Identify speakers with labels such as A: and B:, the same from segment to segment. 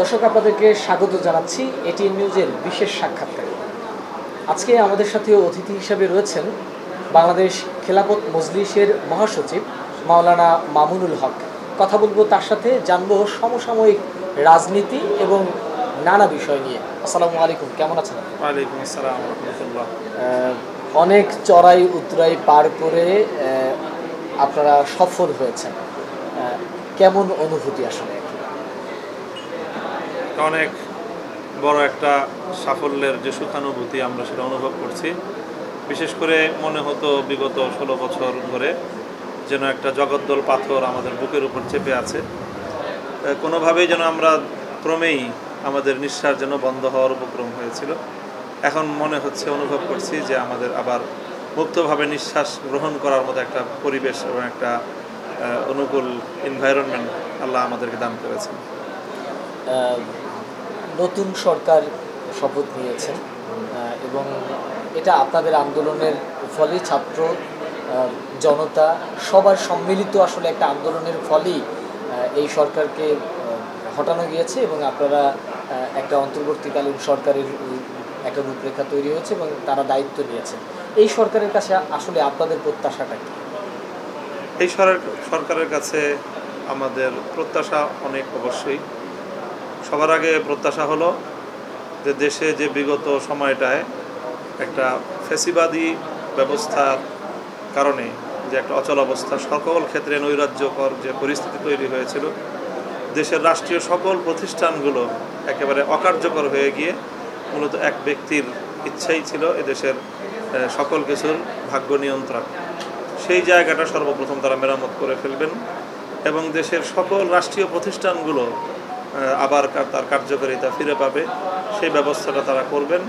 A: দর্শক আপনাদেরকে স্বাগত জানাচ্ছি এটিএন নিউজের বিশেষ সাক্ষাৎকারে। আজকে আমাদের সাথে অতিথি হিসাবে রয়েছেন বাংলাদেশ খেলাফত মজলিসের মহাসচিব মাওলানা মামুনুল হক। কথা বলবো তার সাথে, জানবো সমসাময়িক রাজনীতি এবং নানা বিষয় নিয়ে। আসসালামু আলাইকুম, কেমন আছেন?
B: ওয়ালাইকুম আসসালাম ওয়া রাহমাতুল্লাহ।
A: অনেক চড়াই উতরাই পার করে আপনারা সফল হয়েছেন, কেমন অনুভূতি আসলে?
B: অনেক বড় একটা সাফল্যের যে সুখানুভূতি আমরা সেটা অনুভব করছি। বিশেষ করে মনে হতো বিগত 16 বছর ধরে যেন একটা জগদ্দল পাথর আমাদের বুকের উপর চেপে আছে, কোনোভাবেই যেন আমরা ক্রমেই আমাদের নিঃশ্বাস যেন বন্ধ হওয়ার উপক্রম হয়েছিল। এখন মনে হচ্ছে, অনুভব করছি যে আমাদের আবার মুক্তভাবে নিঃশ্বাস গ্রহণ করার মতো একটা পরিবেশ এবং একটা অনুকূল এনভায়রনমেন্ট আল্লাহ আমাদেরকে দান করেছেন।
A: নতুন সরকার শপথ নিয়েছেন এবং এটা আপনাদের আন্দোলনের ফলে, ছাত্র জনতা সবার সম্মিলিত আসলে একটা আন্দোলনের ফলেই এই সরকারকে হটানো গিয়েছে এবং আপনারা একটা অন্তর্বর্তীকালীন সরকারের একটা রূপরেখা তৈরি হয়েছে এবং তারা দায়িত্ব নিয়েছে। এই সরকারের কাছে আসলে আপনাদের প্রত্যাশাটা কি?
B: এই সরকারের কাছে আমাদের প্রত্যাশা অনেক, অবশ্যই। সবার আগে প্রত্যাশা হলো যে দেশে যে বিগত সময়টায় একটা ফ্যাসিবাদী ব্যবস্থার কারণে যে একটা অচল অবস্থা, সকল ক্ষেত্রে নৈরাজ্যকর যে পরিস্থিতি তৈরি হয়েছিল, দেশের রাষ্ট্রীয় সকল প্রতিষ্ঠানগুলো একেবারে অকার্যকর হয়ে গিয়ে মূলত এক ব্যক্তির ইচ্ছাই ছিল এদেশের সকল কিছুর ভাগ্য নিয়ন্ত্রণ। সেই জায়গাটা সর্বপ্রথম তারা মেরামত করে ফেলবেন এবং দেশের সকল রাষ্ট্রীয় প্রতিষ্ঠানগুলো আবার তার কার্যকারিতা ফিরে পাবে, সেই ব্যবস্থাটা তারা করবেন।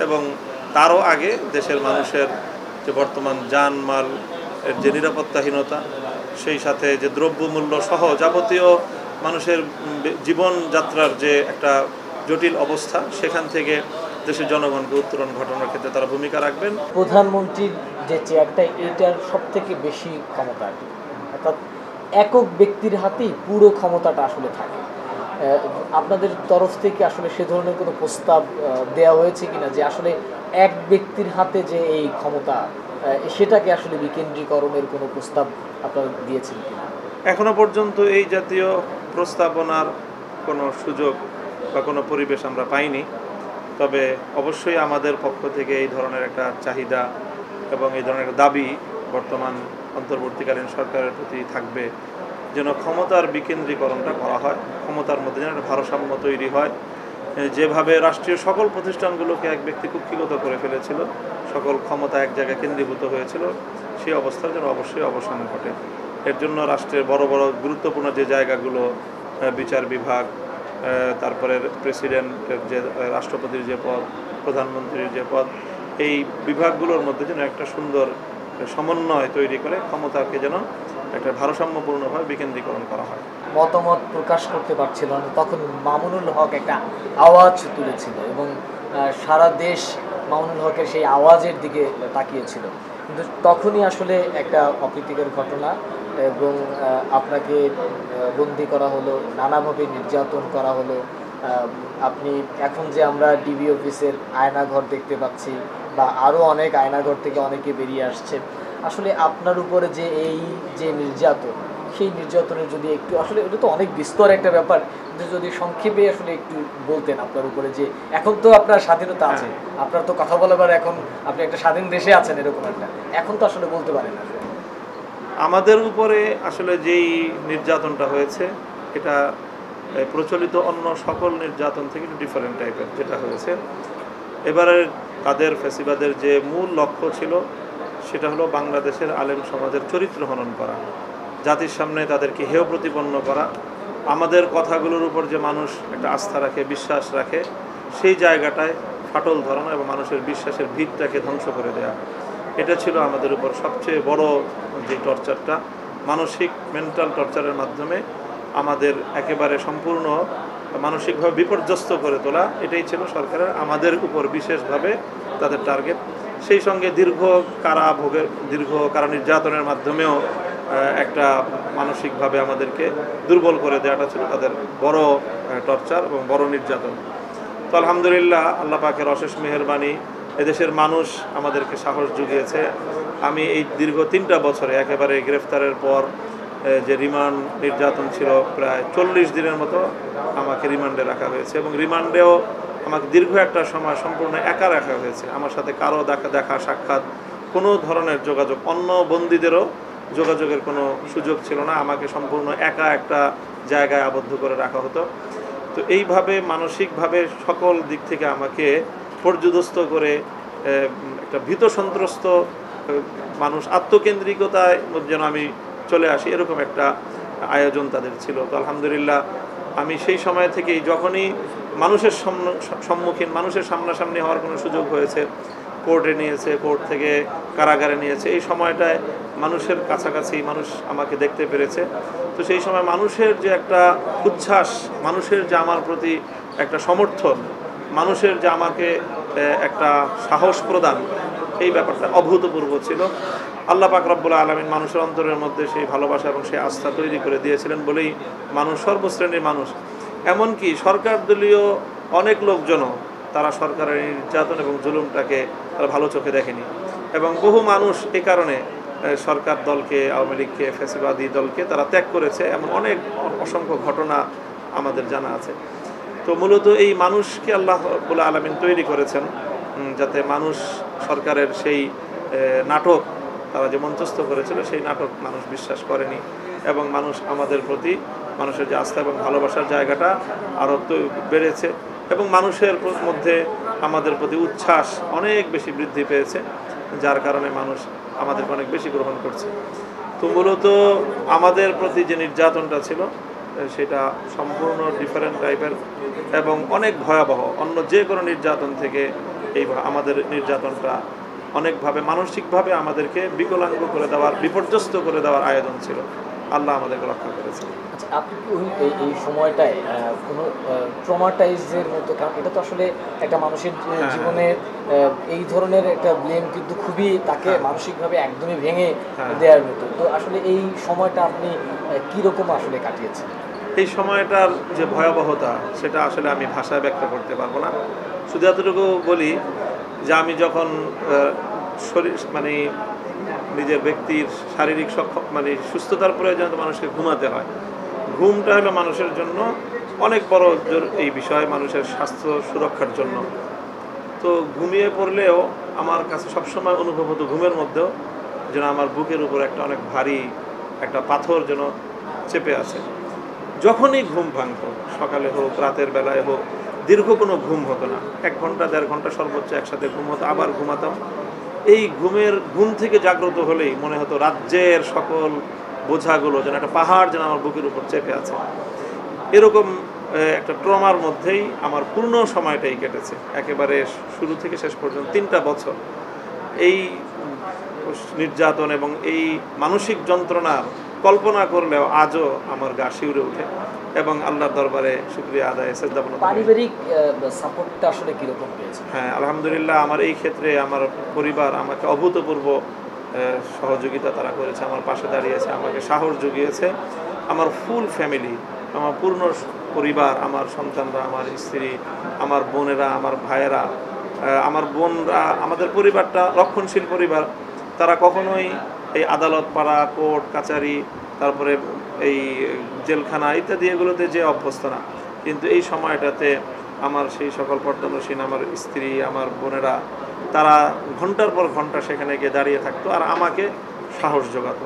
B: এবং তারও আগে দেশের মানুষের যে বর্তমান জানমাল এর যে নিরাপত্তাহীনতা, সেই সাথে যে দ্রব্যমূল্য সহ যাবতীয় মানুষের জীবনযাত্রার যে একটা জটিল অবস্থা, সেখান থেকে দেশের জনগণকে উত্তরণ ঘটানোর ক্ষেত্রে তারা ভূমিকা রাখবেন।
A: প্রধানমন্ত্রীর যে চেয়ারটা, এটার সব থেকে বেশি ক্ষমতা, অর্থাৎ একক ব্যক্তির হাতেই পুরো ক্ষমতাটা আসলে থাকে। আপনাদের তরফ থেকে আসলে সে ধরনের কোনো প্রস্তাব দেওয়া হয়েছে কিনা যে আসলে এক ব্যক্তির হাতে যে এই ক্ষমতা, সেটাকে আসলে বিকেন্দ্রীকরণের কোনো প্রস্তাব আপনারা দিয়েছেন কিনা?
B: এখনো পর্যন্ত এই জাতীয় প্রস্তাবনার কোনো সুযোগ বা কোনো পরিবেশ আমরা পাইনি। তবে অবশ্যই আমাদের পক্ষ থেকে এই ধরনের একটা চাহিদা এবং এই ধরনের একটা দাবি বর্তমান অন্তর্বর্তীকালীন সরকারের প্রতি থাকবে, যেন ক্ষমতার বিকেন্দ্রীকরণটা করা হয়, ক্ষমতার মধ্যে যেন একটা ভারসাম্য তৈরি হয়। যেভাবে রাষ্ট্রীয় সকল প্রতিষ্ঠানগুলোকে এক ব্যক্তি কুক্ষিগত করে ফেলেছিল, সকল ক্ষমতা এক জায়গায় কেন্দ্রীভূত হয়েছিল, সেই অবস্থার যেন অবশ্যই অবসান ঘটে। এর জন্য রাষ্ট্রের বড় বড় গুরুত্বপূর্ণ যে জায়গাগুলো, বিচার বিভাগ, তারপরে প্রেসিডেন্টের যে, রাষ্ট্রপতির যে পদ, প্রধানমন্ত্রীর যে পদ, এই বিভাগগুলোর মধ্যে যেন একটা সুন্দর সমন্বয় তৈরি করে ক্ষমতাকে যেন একটা ভারসাম্যপূর্ণভাবে বিকেন্দ্রীকরণ করা হয়।
A: মতামত প্রকাশ করতে পারছিল না, তখন মামুনুল হক একটা আওয়াজ তুলেছিল এবং সারা দেশ মামুনুল হকের সেই আওয়াজের দিকে তাকিয়েছিল। কিন্তু তখনই আসলে একটা অপ্রীতিকর ঘটনা এবং আপনাকে বন্দি করা হলো, নানাভাবে নির্যাতন করা হলো। আপনি এখন যে আমরা ডিবি অফিসের আয়নাঘর দেখতে পাচ্ছি বা আরও অনেক আয়নাঘর থেকে অনেকে বেরিয়ে আসছে, আসলে আপনার উপরে যে এই যে নির্যাতন, সেই নির্যাতনের যদি একটু, আসলে এটা তো অনেক বিস্তর একটা ব্যাপার, কিন্তু যদি সংক্ষেপে আসলে একটু বলতেন আপনার উপরে যে, এখন তো আপনার স্বাধীনতা আছে, আপনার তো কথা বলাবার, এখন আপনি একটা স্বাধীন দেশে আছেন, এরকম একটা, এখন তো আসলে বলতে পারেন না।
B: আমাদের উপরে আসলে যেই নির্যাতনটা হয়েছে, এটা প্রচলিত অন্য সকল নির্যাতন থেকে একটু ডিফারেন্ট টাইপের যেটা হয়েছে। এবারে তাদের ফ্যাসিবাদের যে মূল লক্ষ্য ছিল, সেটা হলো বাংলাদেশের আলেম সমাজের চরিত্র হনন করা, জাতির সামনে তাদেরকে হেয় প্রতিপন্ন করা, আমাদের কথাগুলোর উপর যে মানুষ একটা আস্থা রাখে, বিশ্বাস রাখে, সেই জায়গাটায় ফাটল ধরানো এবং মানুষের বিশ্বাসের ভিতটাকে ধ্বংস করে দেওয়া। এটা ছিল আমাদের উপর সবচেয়ে বড় যে টর্চারটা, মানসিক মেন্টাল টর্চারের মাধ্যমে আমাদের একেবারে সম্পূর্ণ মানসিকভাবে বিপর্যস্ত করে তোলা। এটাই ছিল সরকারের আমাদের উপর বিশেষভাবে তাদের টার্গেট। সেই সঙ্গে দীর্ঘ কারা নির্যাতনের মাধ্যমেও একটা মানসিকভাবে আমাদেরকে দুর্বল করে দেওয়াটা ছিল তাদের বড় টর্চার এবং বড় নির্যাতন। তো আলহামদুলিল্লাহ আল্লাহ পাকের অশেষ মেহেরবানি, এদেশের মানুষ আমাদেরকে সাহস জুগিয়েছে। আমি এই দীর্ঘ 3টা বছরে একেবারে গ্রেফতারের পর যে রিমান্ড নির্যাতন ছিল, প্রায় 40 দিনের মতো আমাকে রিমান্ডে রাখা হয়েছে এবং রিমান্ডেও আমাকে দীর্ঘ একটা সময় সম্পূর্ণ একা রাখা হয়েছে। আমার সাথে কারো দেখা সাক্ষাৎ, কোনো ধরনের যোগাযোগ, অন্য বন্দীদেরও যোগাযোগের কোনো সুযোগ ছিল না। আমাকে সম্পূর্ণ একা একটা জায়গায় আবদ্ধ করে রাখা হতো। তো এইভাবে মানসিকভাবে সকল দিক থেকে আমাকে পর্যুদস্ত করে একটা ভীত সন্ত্রস্ত মানুষ, আত্মকেন্দ্রিকতায় যেন আমি চলে আসি, এরকম একটা আয়োজন তাদের ছিল। তো আলহামদুলিল্লাহ আমি সেই সময় থেকেই যখনই মানুষের সম্মুখীন, মানুষের সামনাসামনি হওয়ার কোনো সুযোগ হয়েছে, কোর্টে নিয়েছে, কোর্ট থেকে কারাগারে নিয়েছে, এই সময়টায় মানুষের কাছাকাছি মানুষ আমাকে দেখতে পেরেছে। তো সেই সময় মানুষের যে একটা উচ্ছ্বাস, মানুষের যে আমার প্রতি একটা সমর্থন, মানুষের যে আমাকে একটা সাহস প্রদান, এই ব্যাপারটা অভূতপূর্ব ছিল। আল্লাহ পাক রব্বুল আলামিন মানুষের অন্তরের মধ্যে সেই ভালোবাসা এবং সেই আস্থা তৈরি করে দিয়েছিলেন বলেই মানুষ, সর্বশ্রেণীর মানুষ, এমনকি সরকার দলীয় অনেক লোকজনও তারা সরকারের নির্যাতন এবং জুলুমটাকে তারা ভালো চোখে দেখেনি এবং বহু মানুষ এই কারণে সরকার দলকে, আওয়ামী লীগকে, ফ্যাসিবাদী দলকে তারা ত্যাগ করেছে। এমন অনেক অসংখ্য ঘটনা আমাদের জানা আছে। তো মূলত এই মানুষকে আল্লাহ রাব্বুল আলামিন তৈরি করেছেন যাতে মানুষ সরকারের সেই নাটক তারা যে মঞ্চস্থ করেছিল, সেই নাটক মানুষ বিশ্বাস করেনি এবং মানুষ আমাদের প্রতি, মানুষের যে আস্থা এবং ভালোবাসার জায়গাটা আরও তো বেড়েছে এবং মানুষের মধ্যে আমাদের প্রতি উচ্ছ্বাস অনেক বেশি বৃদ্ধি পেয়েছে, যার কারণে মানুষ আমাদেরকে অনেক বেশি গ্রহণ করছে। তো মূলত আমাদের প্রতি যে নির্যাতনটা ছিল সেটা সম্পূর্ণ ডিফারেন্ট টাইপের এবং অনেক ভয়াবহ। অন্য যে কোনো নির্যাতন থেকে এই আমাদের নির্যাতনটা অনেকভাবে মানসিকভাবে আমাদেরকে বিকলাঙ্গ করে দেওয়ার, বিপর্যস্ত করে দেওয়ার আয়োজন ছিল। আল্লাহ আমাদেরকে রক্ষা করেছে।
A: আচ্ছা, আপনি কি এই সময়টায় কোনো ট্রমাটাইজের মতো, কারণ এটা তো আসলে একটা মানুষের জীবনে এই ধরনের একটা ব্লেম কিন্তু খুবই তাকে মানসিকভাবে একদমই ভেঙে দেওয়ার মতো। তো আসলে এই সময়টা আপনি কীরকম আসলে কাটিয়েছেন?
B: এই সময়টার যে ভয়াবহতা সেটা আসলে আমি ভাষায় ব্যক্ত করতে পারবো না। শুধু এতটুকু বলি যে আমি যখন শরীর মানে নিজের ব্যক্তির শারীরিক সুস্থতার প্রয়োজন মানুষকে ঘুমাতে হয়, ঘুমটা হলো মানুষের জন্য অনেক বড় এই বিষয়, মানুষের স্বাস্থ্য সুরক্ষার জন্য। তো ঘুমিয়ে পড়লেও আমার কাছে সবসময় অনুভব হতো ঘুমের মধ্যেও যেন আমার বুকের উপর একটা অনেক ভারী একটা পাথর যেন চেপে আছে। যখনই ঘুম ভাঙতো, সকালে হোক রাতের বেলায় হোক, দীর্ঘ কোনো ঘুম হতো না, 1 ঘন্টা 1.5 ঘন্টা সর্বোচ্চ একসাথে ঘুম হতো, আবার ঘুমাতাম। এই ঘুম থেকে জাগ্রত হলেই মনে হতো রাজ্যের সকল বোঝাগুলো যেন একটা পাহাড় যেন আমার বুকের উপর চেপে আছে। এরকম একটা ট্রমার মধ্যেই আমার পূর্ণ সময়টাই কেটেছে, একেবারে শুরু থেকে শেষ পর্যন্ত 3টা বছর এই নির্যাতন এবং এই মানসিক যন্ত্রণার কল্পনা করলেও আজও আমার গা শিউরে ওঠে এবং আল্লাহর দরবারে শুকরিয়া আদায়, সেজদা বন্ধ।
A: পারিবারিক সাপোর্টটা আসলে কিরকম পেয়েছে?
B: হ্যাঁ, আলহামদুলিল্লাহ আমার এই ক্ষেত্রে আমার পরিবার আমাকে অভূতপূর্ব সহযোগিতা তারা করেছে, আমার পাশে দাঁড়িয়েছে, আমাকে সাহস জুগিয়েছে। আমার ফুল ফ্যামিলি, আমার পূর্ণ পরিবার, আমার সন্তানরা, আমার স্ত্রী, আমার বোনেরা, আমার ভাইয়েরা, আমার বোনরা, আমাদের পরিবারটা রক্ষণশীল পরিবার। তারা কখনোই এই আদালত পাড়া, কোর্ট কাচারি, তারপরে এই জেলখানা ইত্যাদি এগুলোতে যে অভ্যস্ত না, কিন্তু এই সময়টাতে আমার সেই সকল পর্দানসীন আমার স্ত্রী, আমার বোনেরা, তারা ঘন্টার পর ঘন্টা সেখানে গিয়ে দাঁড়িয়ে থাকতো আর আমাকে সাহস জোগাতো।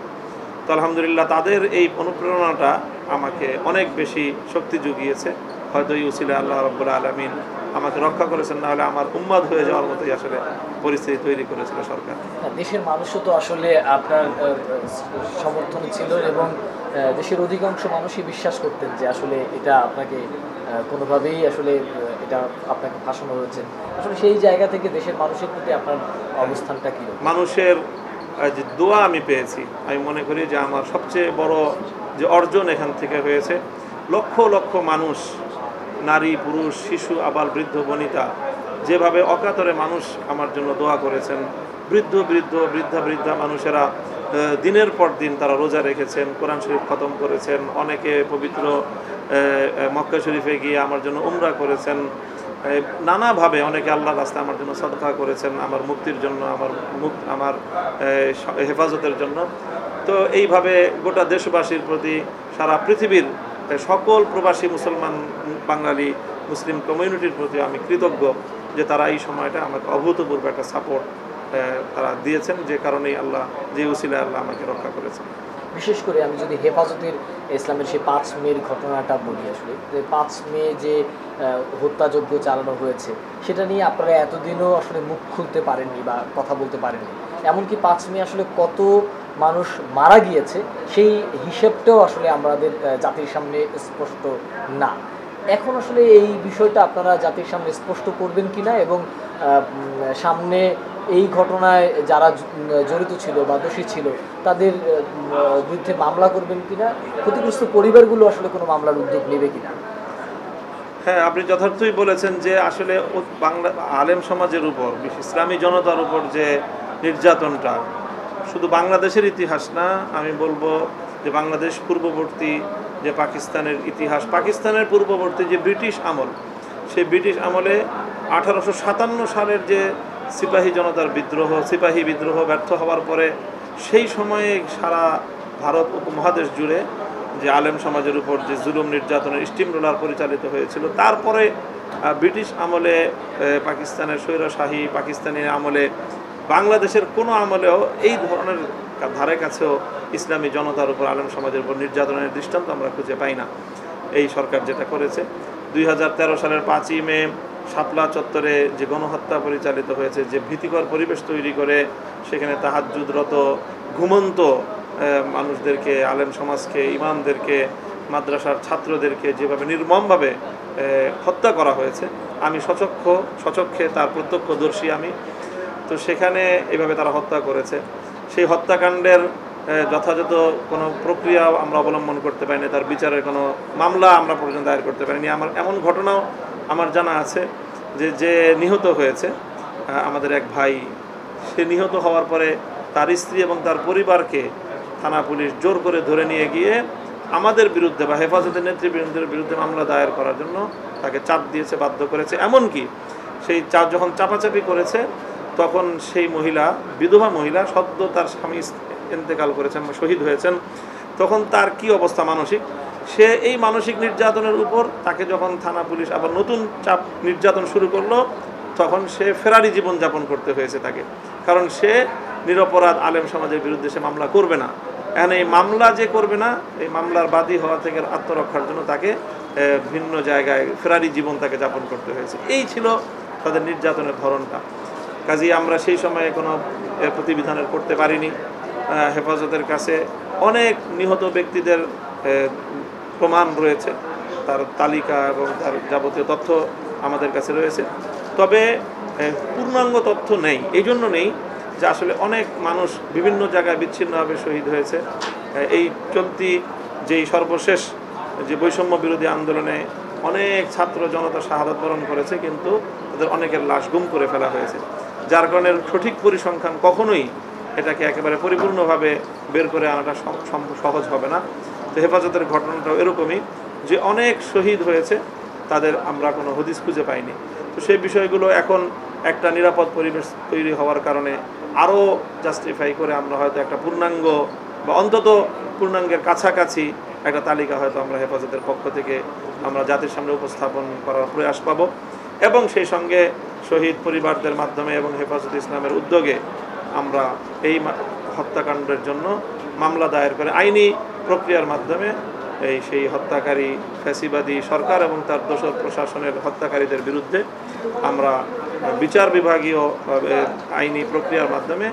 B: তো আলহামদুলিল্লাহ তাদের এই অনুপ্রেরণাটা আমাকে অনেক বেশি শক্তি জুগিয়েছে। হয়তো এই উসিলা আল্লাহ রাব্বুল আলামিন আমাকে রক্ষা করেছেন, না হলে আমার উম্মাদ হয়ে যাওয়ার মতোই আসলে পরিস্থিতি তৈরি করেছিল সরকার।
A: দেশের মানুষও তো আসলে আপনার সমর্থনে ছিল এবং দেশের অধিকাংশ মানুষই বিশ্বাস করতেন যে আসলে এটা আপনাকে কোনোভাবেই আসলে এটা আপনাকে ফাঁসানো হয়েছে। আসলে সেই জায়গা থেকে দেশের মানুষের প্রতি আপনার অবস্থানটা কী?
B: মানুষের যে দোয়া আমি পেয়েছি, আমি মনে করি যে আমার সবচেয়ে বড় যে অর্জন এখান থেকে হয়েছে। লক্ষ লক্ষ মানুষ, নারী পুরুষ শিশু আবার বৃদ্ধ বনিতা, যেভাবে অকাতরে মানুষ আমার জন্য দোয়া করেছেন, বৃদ্ধা মানুষেরা দিনের পর দিন তারা রোজা রেখেছেন, কোরআন শরীফ খতম করেছেন, অনেকে পবিত্র মক্কা শরীফে গিয়ে আমার জন্য উমরা করেছেন, নানাভাবে অনেকে আল্লাহর রাস্তায় আমার জন্য সদকা করেছেন, আমার মুক্তির জন্য, আমার হেফাজতের জন্য। তো এইভাবে গোটা দেশবাসীর প্রতি, সারা পৃথিবীর সকল প্রবাসী মুসলমান বাঙালি মুসলিম কমিউনিটির প্রতি আমি কৃতজ্ঞ যে তারা এই সময়টা আমাকে অভূতপূর্ব একটা সাপোর্ট তারা দিয়েছেন, যে কারণেই আল্লাহ, যে উসিলায় আল্লাহ আমাকে রক্ষা করেছেন।
A: বিশেষ করে আমি যদি হেফাজতের ইসলামের সেই 5 মের ঘটনাটা বলি, আসলে যে 5 মে যে হত্যাযজ্ঞ চালানো হয়েছে সেটা নিয়ে আপনারা এতদিনও আসলে মুখ খুলতে পারেননি বা কথা বলতে পারেননি। এমনকি 5 মে আসলে কত মানুষ মারা গিয়েছে সেই হিসেবটাও আসলে আমাদের জাতির সামনে স্পষ্ট না। এখন আসলে এই বিষয়টা আপনারা জাতির সামনে স্পষ্ট করবেন কিনা, এবং সামনে এই ঘটনায় যারা জড়িত ছিল বা দোষী ছিল তাদের বিরুদ্ধে মামলা করবেন কিনা, ক্ষতিগ্রস্ত পরিবারগুলো আসলে কোনো মামলার উদ্যোগ নেবে কিনা?
B: হ্যাঁ, আপনি যথার্থই বলেছেন যে আসলে বাংলা আলেম সমাজের উপর, ইসলামী জনতার উপর যে নির্যাতনটা শুধু বাংলাদেশের ইতিহাস না, আমি বলবো যে বাংলাদেশ পূর্ববর্তী যে পাকিস্তানের ইতিহাস, পাকিস্তানের পূর্ববর্তী যে ব্রিটিশ আমল, সেই ব্রিটিশ আমলে 1857 সালের যে সিপাহী জনতার বিদ্রোহ, সিপাহী বিদ্রোহ ব্যর্থ হওয়ার পরে সেই সময়ে সারা ভারত উপমহাদেশ জুড়ে যে আলেম সমাজের উপর যে জুলুম নির্যাতনের স্টিম রোলার পরিচালিত হয়েছিল, তারপরে ব্রিটিশ আমলে, পাকিস্তানের স্বৈরশাহী পাকিস্তানি আমলে, বাংলাদেশের কোনো আমলেও এই ধরনের ধারে কাছেও ইসলামী জনতার উপর, আলেম সমাজের উপর নির্যাতনের দৃষ্টান্ত আমরা খুঁজে পাই না। এই সরকার যেটা করেছে 2013 সালের 5ই মে শাপলা চত্বরে যে গণহত্যা পরিচালিত হয়েছে, যে ভীতিকর পরিবেশ তৈরি করে সেখানে তাহাজ্জুদরত ঘুমন্ত মানুষদেরকে, আলেম সমাজকে, ইমামদেরকে, মাদ্রাসার ছাত্রদেরকে যেভাবে নির্মমভাবে হত্যা করা হয়েছে, আমি সচক্ষে তার প্রত্যক্ষদর্শী আমি। তো সেখানে এভাবে তারা হত্যা করেছে। সেই হত্যাকাণ্ডের যথাযথ কোনো প্রক্রিয়া আমরা অবলম্বন করতে পারিনি, তার বিচারের কোনো মামলা আমরা পর্যন্ত দায়ের করতে পারিনি। আমার এমন ঘটনাও আমার জানা আছে যে নিহত হয়েছে আমাদের এক ভাই, সে নিহত হওয়ার পরে তার স্ত্রী এবং তার পরিবারকে থানা পুলিশ জোর করে ধরে নিয়ে গিয়ে আমাদের বিরুদ্ধে বা হেফাজতের নেতৃবৃন্দের বিরুদ্ধে মামলা দায়ের করার জন্য তাকে চাপ দিয়েছে, বাধ্য করেছে। এমনকি সেই যখন চাপাচাপি করেছে তখন সেই মহিলা, বিধবা মহিলা, সদ্য তার স্বামী ইন্তেকাল করেছেন, শহীদ হয়েছেন, তখন তার কি অবস্থা মানসিক, সে এই মানসিক নির্যাতনের উপর তাকে যখন থানা পুলিশ আবার নতুন চাপ নির্যাতন শুরু করলো, তখন সে ফেরারি জীবনযাপন করতে হয়েছে তাকে, কারণ সে নিরপরাধ আলেম সমাজের বিরুদ্ধে সে মামলা করবে না। এখন এই মামলা যে করবে না, এই মামলার বাদী হওয়া থেকে আত্মরক্ষার জন্য তাকে ভিন্ন জায়গায় ফেরারি জীবন তাকে যাপন করতে হয়েছে। এই ছিল তাদের নির্যাতনের ধরনটা। কাজেই আমরা সেই সময়ে কোনো প্রতিবিধানের করতে পারিনি। হেফাজতের কাছে অনেক নিহত ব্যক্তিদের প্রমাণ রয়েছে, তার তালিকা এবং তার যাবতীয় তথ্য আমাদের কাছে রয়েছে, তবে পূর্ণাঙ্গ তথ্য নেই। এই জন্য নেই যে আসলে অনেক মানুষ বিভিন্ন জায়গায় বিচ্ছিন্নভাবে শহীদ হয়েছে। এই চলতি যেই সর্বশেষ যে বৈষম্য বিরোধী আন্দোলনে অনেক ছাত্র জনতা শাহাদাত বরণ করেছে, কিন্তু তাদের অনেকের লাশ গুম করে ফেলা হয়েছে, যার কারণে সঠিক পরিসংখ্যান কখনোই এটাকে একেবারে পরিপূর্ণভাবে বের করে আনাটা সহজ হবে না। তো হেফাজতের ঘটনাটাও এরকমই, যে অনেক শহীদ হয়েছে, তাদের আমরা কোনো হদিস খুঁজে পাইনি। তো সেই বিষয়গুলো এখন একটা নিরাপদ পরিবেশ তৈরি হওয়ার কারণে আরও জাস্টিফাই করে আমরা হয়তো একটা পূর্ণাঙ্গ বা অন্তত পূর্ণাঙ্গের কাছাকাছি একটা তালিকা হয়তো আমরা হেফাজতের পক্ষ থেকে আমরা জাতির সামনে উপস্থাপন করার প্রয়াস পাব, এবং সেই সঙ্গে শহীদ পরিবারদের মাধ্যমে এবং হেফাজত ইসলামের উদ্যোগে আমরা এই হত্যাকাণ্ডের জন্য মামলা দায়ের করে আইনি প্রক্রিয়ার মাধ্যমে সেই হত্যাকারী ফ্যাসিবাদী সরকার এবং তার দোসর প্রশাসনের হত্যাকারীদের বিরুদ্ধে আমরা বিচার বিভাগীয় আইনি প্রক্রিয়ার মাধ্যমে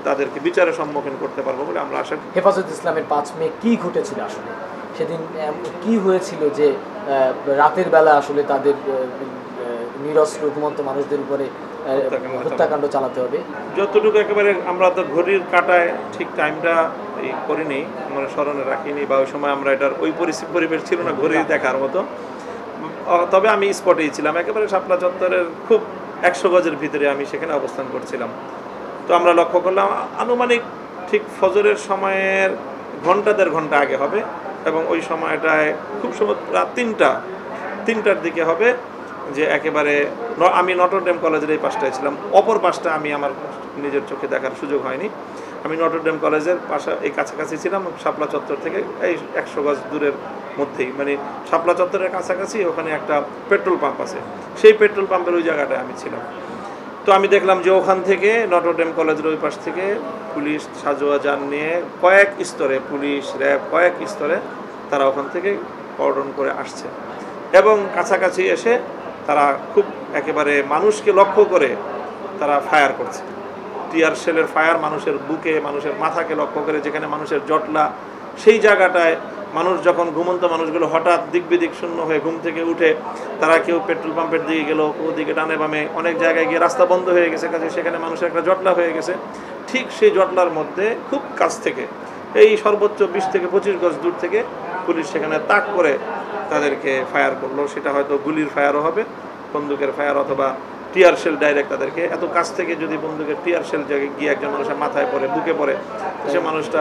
B: তাদেরকে বিচারের সম্মুখীন করতে পারবো বলে আমরা আশা করি।
A: হেফাজত ইসলামের 5 মে কি ঘটেছিল আসলে, সেদিন কি হয়েছিল যে রাতের বেলা আসলে তাদের নিরস্ত্র ঘুমন্ত মানুষদের উপরে হত্যাকাণ্ড চালাতে হবে?
B: যতটুকু একেবারে আমরা তো ঘড়ির কাটায় ঠিক টাইমটা করিনি, মানে স্মরণে রাখিনি, বা ওই সময় আমরা এটার ওই পরিবেশ ছিল না ঘড়ি দেখার মতো। তবে আমি স্পটেই ছিলাম, একেবারে শাপলা চত্বরের খুব 100 গজের ভিতরে আমি সেখানে অবস্থান করছিলাম। তো আমরা লক্ষ্য করলাম আনুমানিক ঠিক ফজরের সময়ের ঘন্টা দেড় ঘন্টা আগে হবে, এবং ওই সময়টায় খুব সম্ভবত রাত তিনটার দিকে হবে। যে একেবারে আমি নটরডেম কলেজের এই পাশটায় ছিলাম, অপর পাশটা আমি আমার নিজের চোখে দেখার সুযোগ হয়নি। আমি নটরডেম কলেজের পাশে এই কাছাকাছি ছিলাম, শাপলা চত্বর থেকে এই 100 গজ দূরের মধ্যেই, মানে শাপলা চত্বরের কাছাকাছি ওখানে একটা পেট্রোল পাম্প আছে, সেই পেট্রোল পাম্পের ওই জায়গাটায় আমি ছিলাম। তো আমি দেখলাম যে ওখান থেকে নটরডেম কলেজের ওই পাশ থেকে পুলিশ সাজোয়া যান নিয়ে কয়েক স্তরে, পুলিশ র্যাব কয়েক স্তরে তারা ওখান থেকে কর্ডন করে আসছে, এবং কাছাকাছি এসে তারা খুব একেবারে মানুষকে লক্ষ্য করে তারা ফায়ার করছে। টিয়ার শেলের ফায়ার মানুষের বুকে, মানুষের মাথাকে লক্ষ্য করে, যেখানে মানুষের জটলা, সেই জায়গাটায় মানুষ যখন ঘুমন্ত মানুষগুলো হঠাৎ দিকবিদিক শূন্য হয়ে ঘুম থেকে উঠে তারা কেউ পেট্রোল পাম্পের দিকে গেল, ওদিকে ডানে বামে অনেক জায়গায় গিয়ে রাস্তা বন্ধ হয়ে গেছে, কাজে সেখানে মানুষের একটা জটলা হয়ে গেছে। ঠিক সেই জটলার মধ্যে খুব কাছ থেকে, এই সর্বোচ্চ 20 থেকে 25 গজ দূর থেকে পুলিশ সেখানে তাক করে তাদেরকে ফায়ার করলো। সেটা হয়তো গুলির ফায়ারও হবে, বন্দুকের ফায়ার, অথবা টিয়ার শেল ডাইরেক্ট তাদেরকে। এত কাছ থেকে যদি বন্দুকের টিয়ার শেল জায়গায় গিয়ে একজন মানুষের মাথায় পড়ে, বুকে পড়ে, সে মানুষটা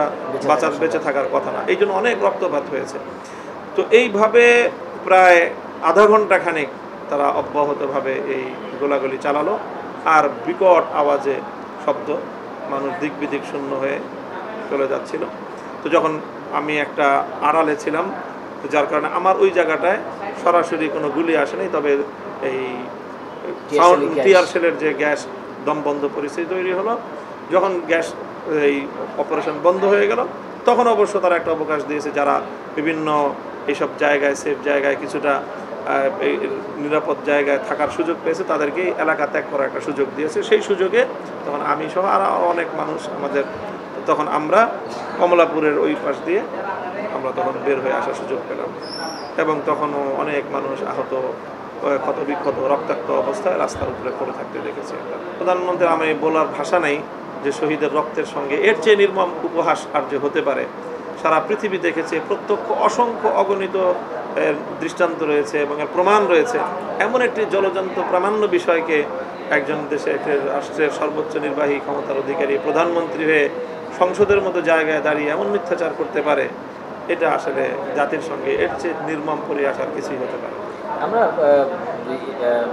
B: বেঁচে থাকার কথা না, এই জন্য অনেক রক্তপাত হয়েছে। তো এইভাবে প্রায় আধা ঘন্টা খানিক তারা অব্যাহতভাবে এই গোলাগুলি চালালো, আর বিকট আওয়াজে শব্দ, মানুষ দিক বিদিক শূন্য হয়ে চলে যাচ্ছিল। তো যখন আমি একটা আড়ালে ছিলাম, তো যার কারণে আমার ওই জায়গাটায় সরাসরি কোনো গুলি আসেনি, তবে এই টিয়ার শেলের যে গ্যাস দম বন্ধ পরিস্থিতি তৈরি হলো, যখন গ্যাস এই অপারেশন বন্ধ হয়ে গেল, তখন অবশ্য তারা একটা অবকাশ দিয়েছে, যারা বিভিন্ন এইসব জায়গায়, সেফ জায়গায়, কিছুটা নিরাপদ জায়গায় থাকার সুযোগ পেয়েছে, তাদেরকে এলাকা ত্যাগ করার একটা সুযোগ দিয়েছে। সেই সুযোগে তখন আমি সহ আরও অনেক মানুষ আমাদের, তখন আমরা কমলাপুরের ওই পাশ দিয়ে আমরা তখন বের হয়ে আসার সুযোগ পেলাম, এবং তখনও অনেক মানুষ আহত, ক্ষত বিক্ষত, রক্তাক্ত অবস্থায় রাস্তার উপরে পড়ে থাকতে দেখেছি। প্রধানমন্ত্রী, আমি বলার ভাষা নেই যে শহীদের রক্তের সঙ্গে এর চেয়ে নির্মম উপহাস আর যে হতে পারে। সারা পৃথিবী দেখেছে, প্রত্যক্ষ অসংখ্য অগণিত দৃষ্টান্ত রয়েছে এবং এর প্রমাণ রয়েছে। এমন একটি জলজন্ত প্রামাণ্য বিষয়কে একজন দেশে, একটি রাষ্ট্রের সর্বোচ্চ নির্বাহী ক্ষমতার অধিকারী প্রধানমন্ত্রী হয়ে সংসদের মতো জায়গায় দাঁড়িয়ে এমন মিথ্যাচার করতে পারে, এটা আসলে জাতির সঙ্গে এর চেয়ে নির্মম পরিহাস আর কিছুই হতে পারে।
A: আমরা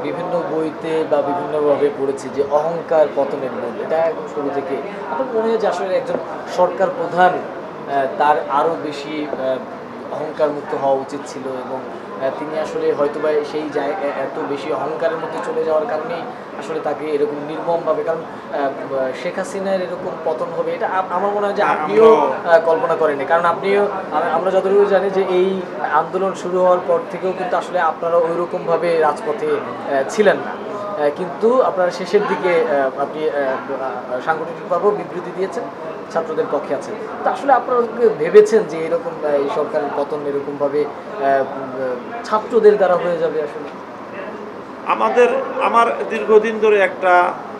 A: বিভিন্ন বইতে বা বিভিন্নভাবে পড়েছি যে অহংকার পতনের মূল, এটা একদম শুরু থেকে আমার মনে হয় যে আসলে একজন সরকার প্রধান তার আরও বেশি অহংকার মুক্ত হওয়া উচিত ছিল, এবং তিনি আসলে হয়তোবা সেই জায়গায় এত বেশি অহংকারের মধ্যে চলে যাওয়ার কারণেই আসলে তাকে এরকম নির্মমভাবে, কারণ শেখ হাসিনার এরকম পতন হবে এটা আমার মনে হয় যে আপনিও কল্পনা করেননি, কারণ আপনিও, আমরা যতটুকু জানি যে এই আন্দোলন শুরু হওয়ার পর থেকেও কিন্তু আসলে আপনারা ওই রকমভাবে রাজপথে ছিলেন না, কিন্তু আপনারা শেষের দিকে আপনি সাংগঠনিকভাবেও বিবৃতি দিয়েছেন, ছাত্রদের পক্ষে আছেন। তো আসলে আপনারা ভেবেছেন যে এরকম এই সরকারের পতন এরকমভাবে ছাত্রদের দ্বারা হয়ে যাবে? আসলে
B: আমার দীর্ঘদিন ধরে একটা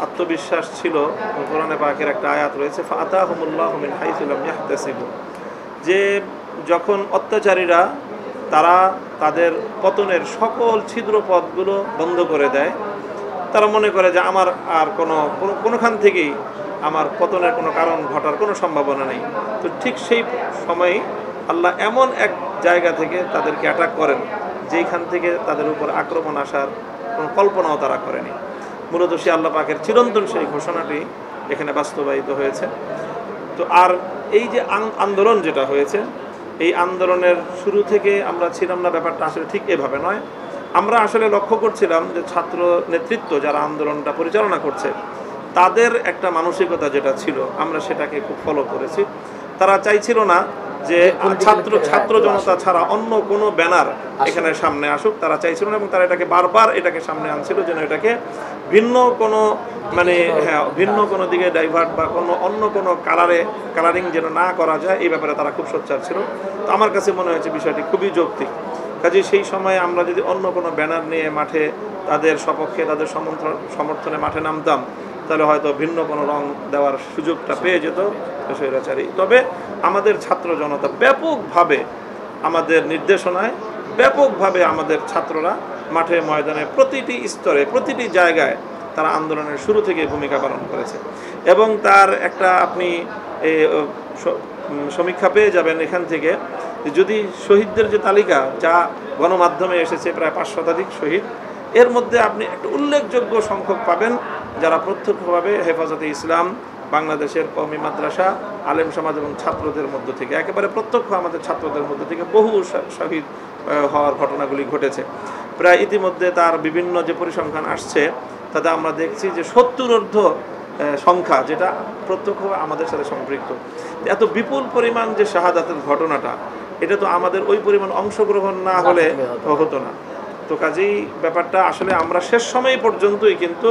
B: আত্মবিশ্বাস ছিল, কোরআনে পাকের একটা আয়াত রয়েছে, ফাতাহুমুল্লাহু মিন হাইসু লাম ইয়াহতাসিবু, যে যখন অত্যাচারীরা তারা তাদের পতনের সকল ছিদ্র পথগুলো বন্ধ করে দেয়, তারা মনে করে যে আমার আর কোনোখান থেকেই আমার পতনের কোনো কারণ ঘটার কোনো সম্ভাবনা নেই। তো ঠিক সেই সময়ই আল্লাহ এমন এক জায়গা থেকে তাদেরকে অ্যাটাক করেন যেইখান থেকে তাদের উপর আক্রমণ আসার কোনো কল্পনাও তারা করেনি। মূলত সে আল্লাহ পাকের চিরন্তন সেই ঘোষণাটি এখানে বাস্তবায়িত হয়েছে। তো আর এই যে আন্দোলন যেটা হয়েছে, এই আন্দোলনের শুরু থেকে আমরা ছিলাম না, ব্যাপারটা আসলে ঠিক এভাবে নয়। আমরা আসলে লক্ষ্য করছিলাম যে ছাত্র নেতৃত্ব যারা আন্দোলনটা পরিচালনা করছে, তাদের একটা মানসিকতা যেটা ছিল, আমরা সেটাকে খুব ফলো করেছি। তারা চাইছিল না যে ছাত্র জনতা ছাড়া অন্য কোনো ব্যানার এখানে সামনে আসুক, তারা চাইছিল না, এবং তারা বারবার এটাকে সামনে আনছিল যেন এটাকে ভিন্ন কোনো ভিন্ন কোনো দিকে ডাইভার্ট বা অন্য কোনো কালারিং যেন না করা যায়, এই ব্যাপারে তারা খুব সোচ্চার ছিল। তো আমার কাছে মনে হয়েছে বিষয়টি খুবই যৌক্তিক। কাজে সেই সময় আমরা যদি অন্য কোনো ব্যানার নিয়ে মাঠে তাদের সপক্ষে, তাদের সমর্থনে মাঠে নামতাম, তাহলে হয়তো ভিন্ন কোনো রং দেওয়ার সুযোগটা পেয়ে যেত স্বৈরাচারী। তবে আমাদের ছাত্র জনতা ব্যাপকভাবে, আমাদের নির্দেশনায় ব্যাপকভাবে আমাদের ছাত্ররা মাঠে ময়দানে প্রতিটি স্তরে, প্রতিটি জায়গায় তারা আন্দোলনের শুরু থেকে ভূমিকা পালন করেছে। এবং তার একটা আপনি সমীক্ষা পেয়ে যাবেন এখান থেকে, যদি শহীদদের যে তালিকা যা গণমাধ্যমে এসেছে প্রায় 5 শতাধিক শহীদ, এর মধ্যে আপনি একটা উল্লেখযোগ্য সংখ্যক পাবেন যারা প্রত্যক্ষভাবে হেফাজতে ইসলাম, বাংলাদেশের কওমি মাদ্রাসা, আলেম সমাজ এবং ছাত্রদের মধ্য থেকে, একেবারে প্রত্যক্ষ আমাদের ছাত্রদের মধ্য থেকে বহু শহীদ হওয়ার ঘটনাগুলি ঘটেছে। প্রায় ইতিমধ্যে তার বিভিন্ন যে পরিসংখ্যান আসছে তাতে আমরা দেখছি যে 70 সংখ্যা, যেটা প্রত্যক্ষভাবে আমাদের সাথে সম্পৃক্ত। এত বিপুল পরিমাণ যে শাহাদাতের ঘটনাটা, এটা তো আমাদের ওই পরিমাণ অংশগ্রহণ না হলে হতো না। তো কাজেই ব্যাপারটা আসলে আমরা শেষ সময় পর্যন্তই, কিন্তু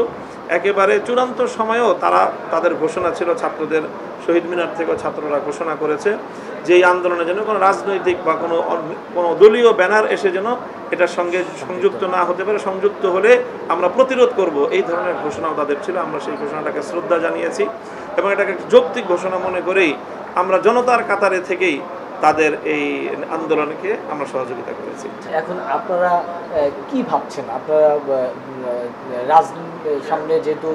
B: একেবারে চূড়ান্ত সময়েও তারা তাদের ঘোষণা ছিল, ছাত্রদের শহীদ মিনার থেকেও ছাত্ররা ঘোষণা করেছে যে এই আন্দোলনে যেন কোনো রাজনৈতিক বা কোনো দলীয় ব্যানার এসে যেন এটার সঙ্গে সংযুক্ত না হতে পারে, সংযুক্ত হলে আমরা প্রতিরোধ করব, এই ধরনের ঘোষণাও তাদের ছিল। আমরা সেই ঘোষণাটাকে শ্রদ্ধা জানিয়েছি এবং এটাকে যৌক্তিক ঘোষণা মনে করেই আমরা জনতার কাতারে থেকেই তাদের এই আন্দোলনকে আমরা সহযোগিতা করেছি।
A: এখন আপনারা কি ভাবছেন? আপনারা সামনে যেহেতু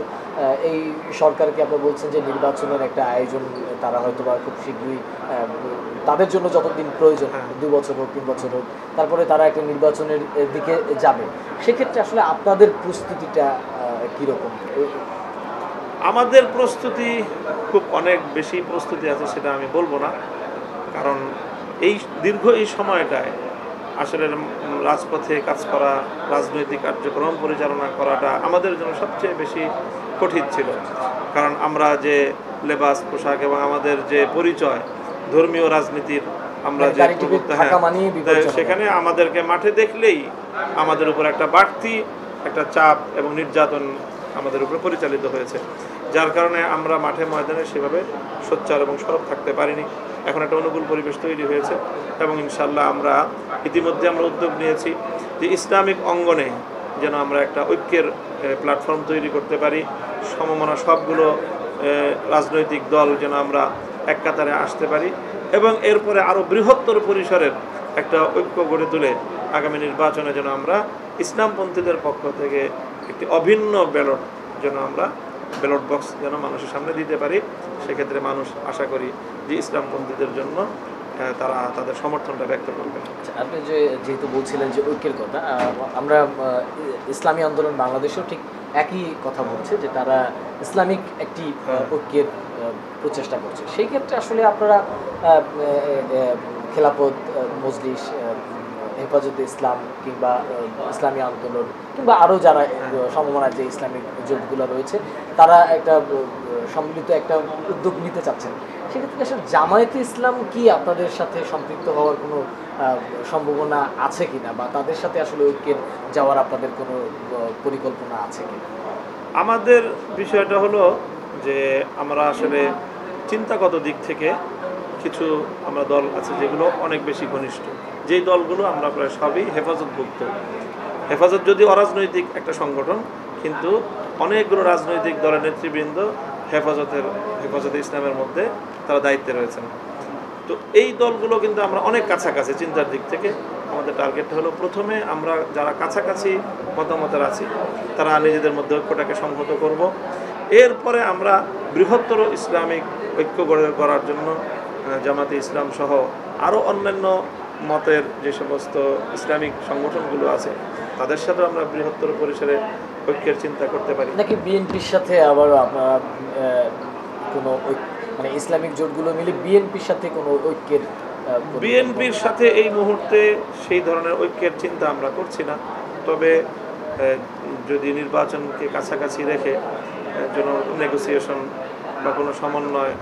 A: এই সরকারকে আপনারা বলছেন যে নির্বাচনের একটা আয়োজন তারা হয়তো বা খুব শীঘ্রই, তাদের জন্য যতদিন প্রয়োজন, 2 বছর হোক 3 বছর হোক, তারপরে তারা একটা নির্বাচনের দিকে যাবে, সেক্ষেত্রে আসলে আপনাদের প্রস্তুতিটা কীরকম?
B: আমাদের প্রস্তুতি খুব অনেক বেশি প্রস্তুতি আছে, সেটা আমি বলবো না, কারণ এই দীর্ঘ এই সময়টায় আসলে রাজপথে কাজ করা, রাজনৈতিক কার্যক্রম পরিচালনা করাটা আমাদের জন্য সবচেয়ে বেশি কঠিন ছিল। কারণ আমরা যে লেবাস পোশাক এবং আমাদের যে পরিচয় ধর্মীয় রাজনীতির, আমরা যে সেখানে আমাদেরকে মাঠে দেখলেই আমাদের উপর একটা বাড়তি একটা চাপ এবং নির্যাতন আমাদের উপর পরিচালিত হয়েছে, যার কারণে আমরা মাঠে ময়দানে সেভাবে সোচ্চার এবং সরব থাকতে পারিনি। এখন একটা অনুকূল পরিবেশ তৈরি হয়েছে এবং ইনশাল্লাহ আমরা ইতিমধ্যে উদ্যোগ নিয়েছি যে ইসলামিক অঙ্গনে যেন আমরা একটা ঐক্যের প্ল্যাটফর্ম তৈরি করতে পারি, সমমনা সবগুলো রাজনৈতিক দল যেন আমরা এক কাতারে আসতে পারি এবং এরপরে আরও বৃহত্তর পরিসরের একটা ঐক্য গড়ে তুলে আগামী নির্বাচনে যেন আমরা ইসলামপন্থীদের পক্ষ থেকে একটি অভিন্ন ব্যালট যেন আমরা ব্যালট বক্স যেন মানুষের সামনে দিতে পারি। সেক্ষেত্রে মানুষ আশা করি যে ইসলামপন্থীদের জন্য তারা তাদের সমর্থনটা ব্যক্ত করবে।
A: আপনি যেহেতু বলছিলেন যে ঐক্যের কথা, আমরা ইসলামী আন্দোলন বাংলাদেশেও ঠিক একই কথা বলছে যে তারা ইসলামিক একটি ঐক্যের প্রচেষ্টা করছে। সেই ক্ষেত্রে আসলে আপনারা খেলাফত মজলিস, হেফাজতে ইসলাম কিংবা ইসলামী আন্দোলন কিংবা আরও যারা সমমনার যে ইসলামিক জোটগুলো রয়েছে, তারা একটা সম্মিলিত একটা উদ্যোগ নিতে চাচ্ছেন। সেক্ষেত্রে আসলে জামায়াতে ইসলাম কি আপনাদের সাথে সম্পৃক্ত হওয়ার কোনো সম্ভাবনা আছে কিনা, বা তাদের সাথে আসলে ঐক্যের যাওয়ার আপনাদের কোনো পরিকল্পনা আছে কিনা?
B: আমাদের বিষয়টা হলো যে আমরা আসলে চিন্তাগত দিক থেকে কিছু আমরা দল আছে যেগুলো অনেক বেশি ঘনিষ্ঠ, যেই দলগুলো আমরা প্রায় সবই হেফাজতভুক্ত। হেফাজত যদি অরাজনৈতিক একটা সংগঠন, কিন্তু অনেকগুলো রাজনৈতিক দলের নেতৃবৃন্দ হেফাজতে ইসলামের মধ্যে তারা দায়িত্বে রয়েছেন। তো এই দলগুলো কিন্তু আমরা অনেক কাছাকাছি চিন্তার দিক থেকে। আমাদের টার্গেট হলো প্রথমে আমরা যারা কাছাকাছি মতামতের আছি তারা নিজেদের মধ্যে ঐক্যটাকে সংহত করব, এরপরে আমরা বৃহত্তর ইসলামিক ঐক্য গড়ার জন্য জামাতে ইসলাম সহ আরও অন্যান্য মতের যে সমস্ত ইসলামিক সংগঠনগুলো আছে তাদের সাথে আমরা বৃহত্তর পরিসরে ঐক্যের চিন্তা করতে পারি।
A: নাকি বিএনপির সাথে আবার আপনারা কোনো মানে ইসলামিক জোটগুলো মিলে বিএনপির সাথে কোনো ঐক্যের?
B: বিএনপির সাথে এই মুহূর্তে সেই ধরনের ঐক্যের চিন্তা আমরা করছি না, তবে যদি নির্বাচনকে কাছাকাছি রেখে যেন নেগোসিয়েশন বা কোনো সমন্বয়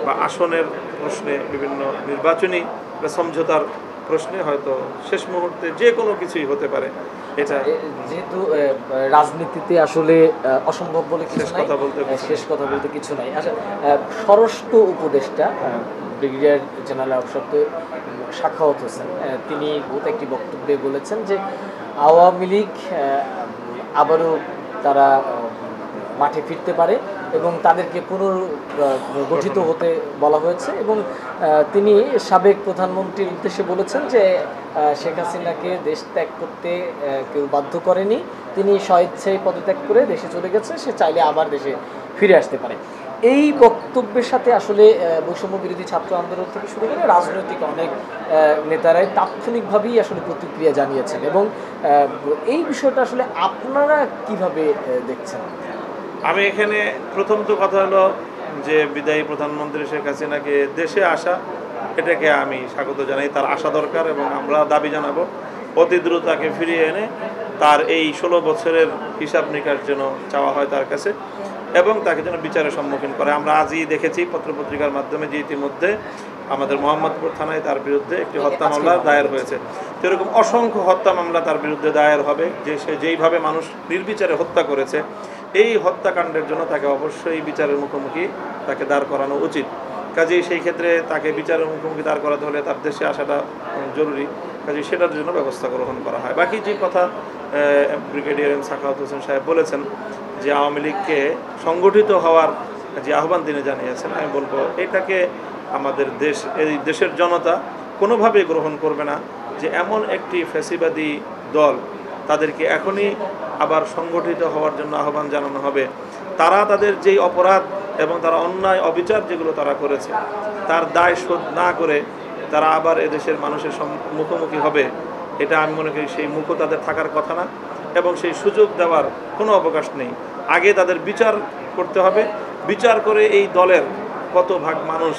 B: বা আসনের প্রশ্নে, বিভিন্ন নির্বাচনী বা সমঝোতার প্রশ্নে হয়তো শেষ মুহূর্তে যে কোনো কিছুই হতে পারে। এটা
A: যেহেতু রাজনীতিতে আসলে অসম্ভব বলে শেষ কথা বলতে কিছু নাই। আচ্ছা, স্বরাষ্ট্র উপদেষ্টা ব্রিগেডিয়ার জেনারেল সাখাওয়াত হোসেন তিনি একটি বক্তব্যে বলেছেন যে আওয়ামী লীগ আবারও তারা মাঠে ফিরতে পারে এবং তাদেরকে পুনর্গঠিত হতে বলা হয়েছে। এবং তিনি সাবেক প্রধানমন্ত্রীর উদ্দেশ্যে বলেছেন যে শেখ হাসিনাকে দেশ ত্যাগ করতে কেউ বাধ্য করেনি, তিনি স্বেচ্ছায় পদত্যাগ করে দেশে চলে গেছে, সে চাইলে আবার দেশে ফিরে আসতে পারে। এই বক্তব্যের সাথে আসলে বৈষম্য বিরোধী ছাত্র আন্দোলন থেকে শুরু করে রাজনৈতিক অনেক নেতারাই তাৎক্ষণিকভাবেই আসলে প্রতিক্রিয়া জানিয়েছেন। এবং এই বিষয়টা আসলে আপনারা কিভাবে দেখছেন?
B: আমি এখানে প্রথম তো কথা হলো যে বিদায়ী প্রধানমন্ত্রী শেখ হাসিনাকে দেশে আসা, এটাকে আমি স্বাগত জানাই। তার আসা দরকার এবং আমরা দাবি জানাবো অতি দ্রুত তাকে ফিরিয়ে এনে তার এই 16 বছরের হিসাব নিকাশ যেন চাওয়া হয় তার কাছে এবং তাকে যেন বিচারের সম্মুখীন করে। আমরা আজই দেখেছি পত্রপত্রিকার মাধ্যমে যে ইতিমধ্যে আমাদের মোহাম্মদপুর থানায় তার বিরুদ্ধে একটি হত্যা মামলা দায়ের হয়েছে। তো এরকম অসংখ্য হত্যা মামলা তার বিরুদ্ধে দায়ের হবে, যে সে যেইভাবে মানুষ নির্বিচারে হত্যা করেছে, এই হত্যাকাণ্ডের জন্য তাকে অবশ্যই বিচারের মুখোমুখি তাকে দাঁড় করানো উচিত। কাজেই সেই ক্ষেত্রে তাকে বিচারের মুখোমুখি দাঁড় করাতে হলে তার দেশে আসাটা জরুরি, কাজেই সেটার জন্য ব্যবস্থা গ্রহণ করা হয়। বাকি যে কথা ব্রিগেডিয়ার এম সাখাওয়াত হোসেন সাহেব বলেছেন যে আওয়ামী লীগকে সংগঠিত হওয়ার যে আহ্বান তিনি জানিয়েছেন, আমি বলবো এটাকে আমাদের এই দেশের জনতা কোনোভাবেই গ্রহণ করবে না যে এমন একটি ফ্যাসিবাদী দল তাদেরকে এখনই আবার সংগঠিত হওয়ার জন্য আহ্বান জানানো হবে। তারা তাদের যেই অপরাধ এবং তারা অন্যায় অবিচার যেগুলো তারা করেছে তার দায় শোধ না করে তারা আবার এদেশের মানুষের মুখোমুখি হবে, এটা আমি মনে করি সেই মুখও তাদের থাকার কথা না এবং সেই সুযোগ দেওয়ার কোনো অবকাশ নেই। আগে তাদের বিচার করতে হবে, বিচার করে এই দলের কত ভাগ মানুষ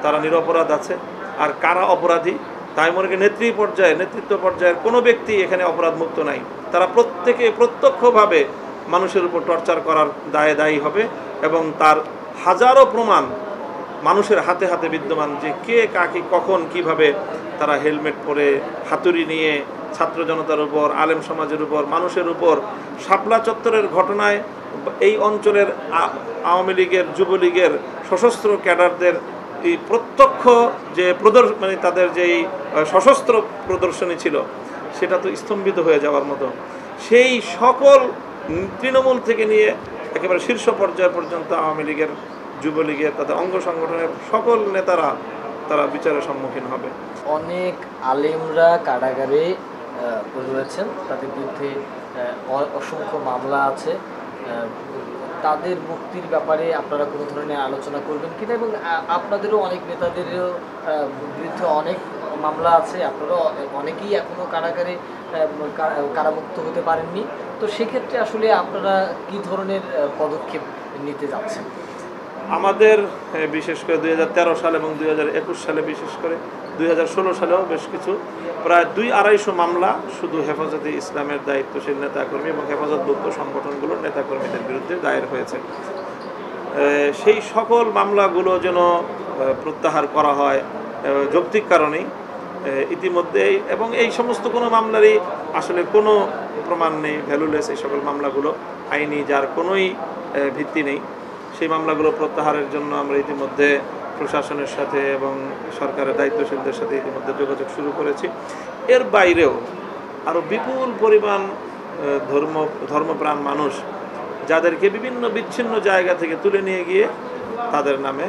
B: তারা নিরপরাধ আছে আর কারা অপরাধী, তাই মনে করি নেতৃত্ব পর্যায়ের কোনো ব্যক্তি এখানে অপরাধ মুক্ত নাই। তারা প্রত্যেকে প্রত্যক্ষভাবে মানুষের উপর টর্চার করার দায়ী হবে এবং তার হাজারো প্রমাণ মানুষের হাতে হাতে বিদ্যমান যে কে কাকে কখন কিভাবে তারা হেলমেট পরে হাতুড়ি নিয়ে ছাত্র জনতার উপর, আলেম সমাজের উপর, মানুষের উপর, শাপলা চত্বরের ঘটনায় এই অঞ্চলের আওয়ামী লীগের, যুবলীগের সশস্ত্র ক্যাডারদের এই প্রত্যক্ষ যে মানে তাদের যেই সশস্ত্র প্রদর্শনী ছিল সেটা তো স্তম্ভিত হয়ে যাওয়ার মতো। সেই সকল তৃণমূল থেকে নিয়ে একেবারে শীর্ষ পর্যায় পর্যন্ত আওয়ামী লীগের, যুবলীগের, তাদের অঙ্গ সংগঠনের সকল নেতারা তারা বিচারের সম্মুখীন হবে।
A: অনেক আলেমরা কারাগারে রয়েছেন, তাদের বিরুদ্ধে অসংখ্য মামলা আছে, তাদের মুক্তির ব্যাপারে আপনারা কোনো ধরনের আলোচনা করবেন কিনা? এবং আপনাদেরও অনেক নেতাদেরও বিরুদ্ধে অনেক মামলা আছে, আপনারা অনেকেই এখনও কারাগারে কারামুক্ত হতে পারেননি। তো সেক্ষেত্রে আসলে আপনারা কি ধরনের পদক্ষেপ নিতে যাচ্ছেন?
B: আমাদের বিশেষ করে 2013 সাল এবং 2021 সালে, বিশেষ করে 2016 সালেও বেশ কিছু প্রায় 200-250 মামলা শুধু হেফাজতে ইসলামের দায়িত্বশীল নেতাকর্মী এবং হেফাজতভুক্ত সংগঠনগুলোর নেতাকর্মীদের বিরুদ্ধে দায়ের হয়েছে। সেই সকল মামলাগুলো যেন প্রত্যাহার করা হয় যৌক্তিক কারণেই ইতিমধ্যেই, এবং এই সমস্ত কোনো মামলারই আসলে কোনো প্রমাণ নেই, ভ্যালুলেস এই সকল মামলাগুলো, আইনি যার কোনোই ভিত্তি নেই। সেই মামলাগুলো প্রত্যাহারের জন্য আমরা ইতিমধ্যে প্রশাসনের সাথে এবং সরকারের দায়িত্বশীলদের সাথে ইতিমধ্যে যোগাযোগ শুরু করেছি। এর বাইরেও আরও বিপুল পরিমাণ ধর্মপ্রাণ মানুষ যাদেরকে বিভিন্ন বিচ্ছিন্ন জায়গা থেকে তুলে নিয়ে গিয়ে তাদের নামে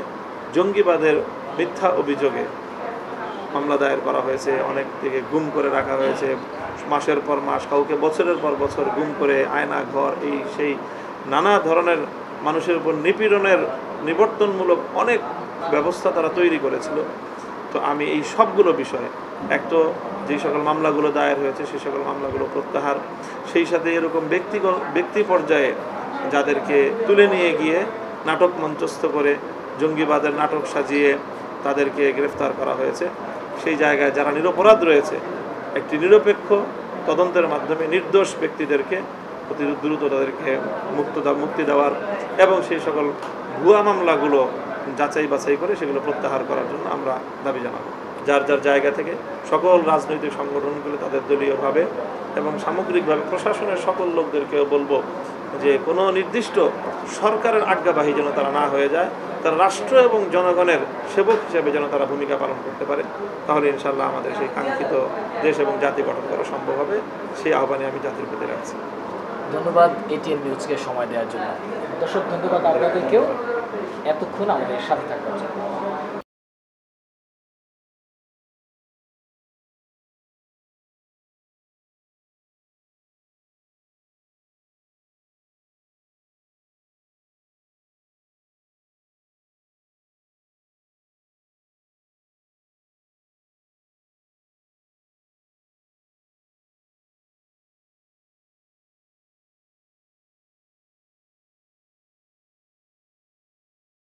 B: জঙ্গিবাদের মিথ্যা অভিযোগে মামলা দায়ের করা হয়েছে, অনেক থেকে গুম করে রাখা হয়েছে, মাসের পর মাস, কাউকে বছরের পর বছর গুম করে আয়না ঘর এই সেই নানা ধরনের মানুষের উপর নিপীড়নের নিবর্তনমূলক অনেক ব্যবস্থা তারা তৈরি করেছিল। তো আমি এই সবগুলো বিষয়ে, এক তো যেই সকল মামলাগুলো দায়ের হয়েছে সেই সকল মামলাগুলো প্রত্যাহার, সেই সাথে এরকম ব্যক্তি পর্যায়ে যাদেরকে তুলে নিয়ে গিয়ে নাটক মঞ্চস্থ করে জঙ্গিবাদের নাটক সাজিয়ে তাদেরকে গ্রেফতার করা হয়েছে, সেই জায়গায় যারা নিরপরাধ রয়েছে একটি নিরপেক্ষ তদন্তের মাধ্যমে নির্দোষ ব্যক্তিদেরকে অতি দ্রুত তাদেরকে মুক্তি দেওয়ার এবং সেই সকল ভুয়া মামলাগুলো যাচাই বাছাই করে সেগুলো প্রত্যাহার করার জন্য আমরা দাবি জানাবো। যার যার জায়গা থেকে সকল রাজনৈতিক সংগঠনগুলো তাদের দলীয়ভাবে এবং সামগ্রিকভাবে প্রশাসনের সকল লোকদেরকেও বলবো যে কোনো নির্দিষ্ট সরকারের আজ্ঞাবাহী যেন তারা না হয়ে যায়, তারা রাষ্ট্র এবং জনগণের সেবক হিসেবে যেন তারা ভূমিকা পালন করতে পারে, তাহলে ইনশাল্লাহ আমাদের সেই কাঙ্ক্ষিত দেশ এবং জাতি গঠন করা সম্ভব হবে। সেই আহ্বানে আমি জাতির প্রতি রাখছি।
A: ধন্যবাদ এটিএন নিউজকে সময় দেওয়ার জন্য। দর্শক, ধন্যবাদ আপনাদেরকেও এতক্ষণ আমাদের সাথে থাকার জন্য।